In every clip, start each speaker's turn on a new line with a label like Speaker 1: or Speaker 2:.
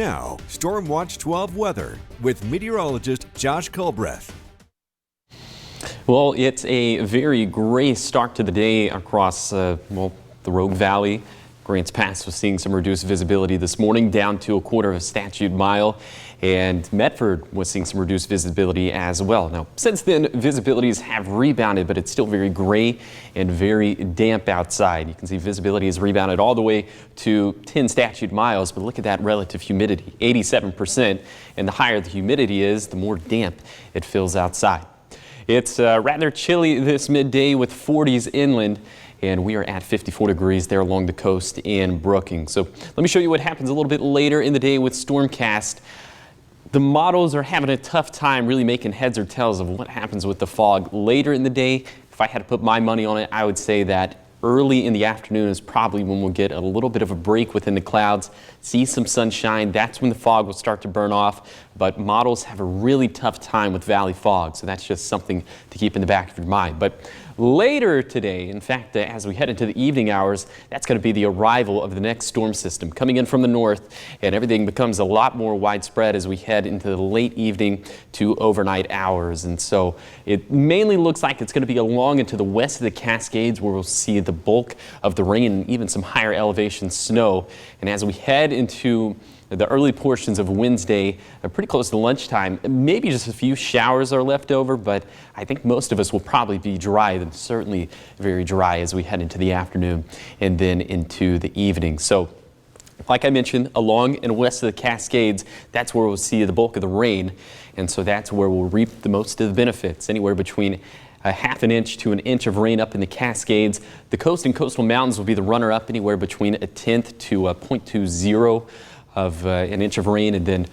Speaker 1: Now, Storm Watch 12 weather with meteorologist Josh Culbreth.
Speaker 2: Well, it's a very gray start to the day across, the Rogue Valley. Grants Pass was seeing some reduced visibility this morning, down to a quarter of a statute mile, and Medford was seeing some reduced visibility as well. Now, since then, visibilities have rebounded, but it's still very gray and very damp outside. You can see visibility has rebounded all the way to 10 statute miles, but look at that relative humidity, 87%, and the higher the humidity is, the more damp it feels outside. It's rather chilly this midday with 40s inland, and we are at 54 degrees there along the coast in Brookings. So let me show you what happens a little bit later in the day with Stormcast. The models are having a tough time really making heads or tails of what happens with the fog later in the day. If I had to put my money on it, I would say that early in the afternoon is probably when we'll get a little bit of a break within the clouds, see some sunshine. That's when the fog will start to burn off. But models have a really tough time with valley fog, so that's just something to keep in the back of your mind. But later today, in fact, as we head into the evening hours, that's going to be the arrival of the next storm system coming in from the north, and everything becomes a lot more widespread as we head into the late evening to overnight hours. And so it mainly looks like it's going to be along into the west of the Cascades, where we'll see the bulk of the rain and even some higher elevation snow. And as we head into the early portions of Wednesday, pretty close to lunchtime, maybe just a few showers are left over, but I think most of us will probably be dry, and certainly very dry as we head into the afternoon and then into the evening. So like I mentioned, along and west of the Cascades, that's where we'll see the bulk of the rain, and so that's where we'll reap the most of the benefits, anywhere between a half an inch to an inch of rain up in the Cascades. The coast and coastal mountains will be the runner-up, anywhere between a tenth to a 0.20 of an inch of rain, and then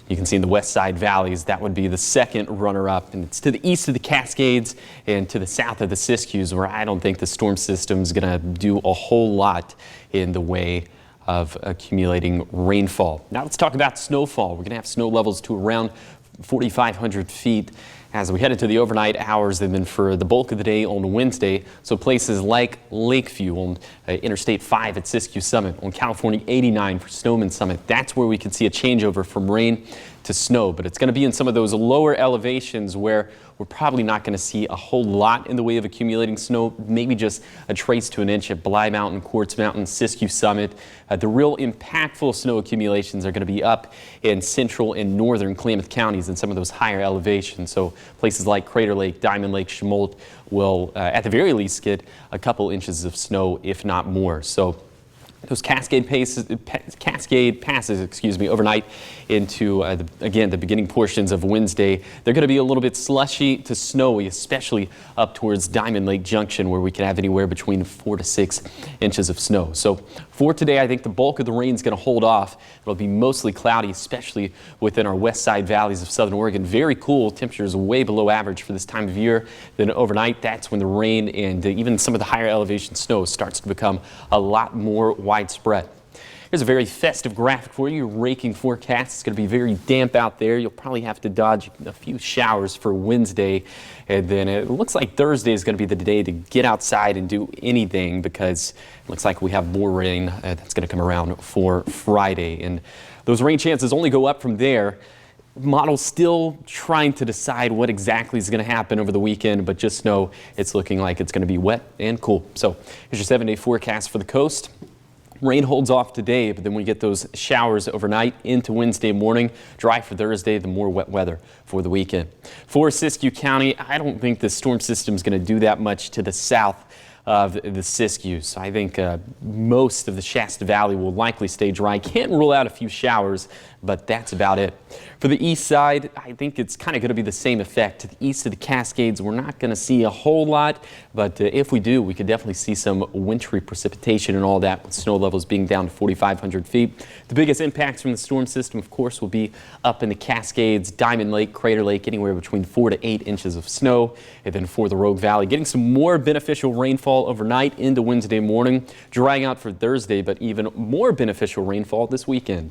Speaker 2: you can see in the west side valleys that would be the second runner-up, and it's to the east of the Cascades and to the south of the Siskiyous, where I don't think the storm system is going to do a whole lot in the way of accumulating rainfall. Now let's talk about snowfall. We're going to have snow levels to around 4,500 feet as we head into the overnight hours, and then for the bulk of the day on Wednesday. So places like Lakeview on Interstate 5 at Siskiyou Summit, on California 89 for Snowman Summit, that's where we could see a changeover from rain to snow. But it's going to be in some of those lower elevations where we're probably not going to see a whole lot in the way of accumulating snow, maybe just a trace to an inch at Bly Mountain, Quartz Mountain, Siskiyou Summit. The real impactful snow accumulations are going to be up in central and northern Klamath counties in some of those higher elevations. So places like Crater Lake, Diamond Lake, Chemolt will at the very least get a couple inches of snow, if not more. So those cascade passes, overnight into, again, the beginning portions of Wednesday. They're going to be a little bit slushy to snowy, especially up towards Diamond Lake Junction, where we can have anywhere between 4 to 6 inches of snow. So for today, I think the bulk of the rain is going to hold off. It'll be mostly cloudy, especially within our west side valleys of southern Oregon. Very cool. Temperatures way below average for this time of year. Then overnight, that's when the rain and even some of the higher elevation snow starts to become a lot more widespread. Here's a very festive graphic for you. Your raking forecast. It's going to be very damp out there. You'll probably have to dodge a few showers for Wednesday. And then it looks like Thursday is going to be the day to get outside and do anything, because it looks like we have more rain that's going to come around for Friday. And those rain chances only go up from there. Models still trying to decide what exactly is going to happen over the weekend, but just know it's looking like it's going to be wet and cool. So here's your 7-day forecast for the coast. Rain holds off today, but then we get those showers overnight into Wednesday morning. Dry for Thursday, the more wet weather for the weekend. For Siskiyou County, I don't think the storm system is going to do that much to the south of the Siskiyou. So I think most of the Shasta Valley will likely stay dry. Can't rule out a few showers, but that's about it. For the east side, I think it's kind of going to be the same effect. To the east of the Cascades, we're not going to see a whole lot, but if we do, we could definitely see some wintry precipitation and all that, with snow levels being down to 4,500 feet. The biggest impacts from the storm system, of course, will be up in the Cascades, Diamond Lake, Crater Lake, anywhere between 4 to 8 inches of snow. And then for the Rogue Valley, getting some more beneficial rainfall overnight into Wednesday morning, drying out for Thursday, but even more beneficial rainfall this weekend.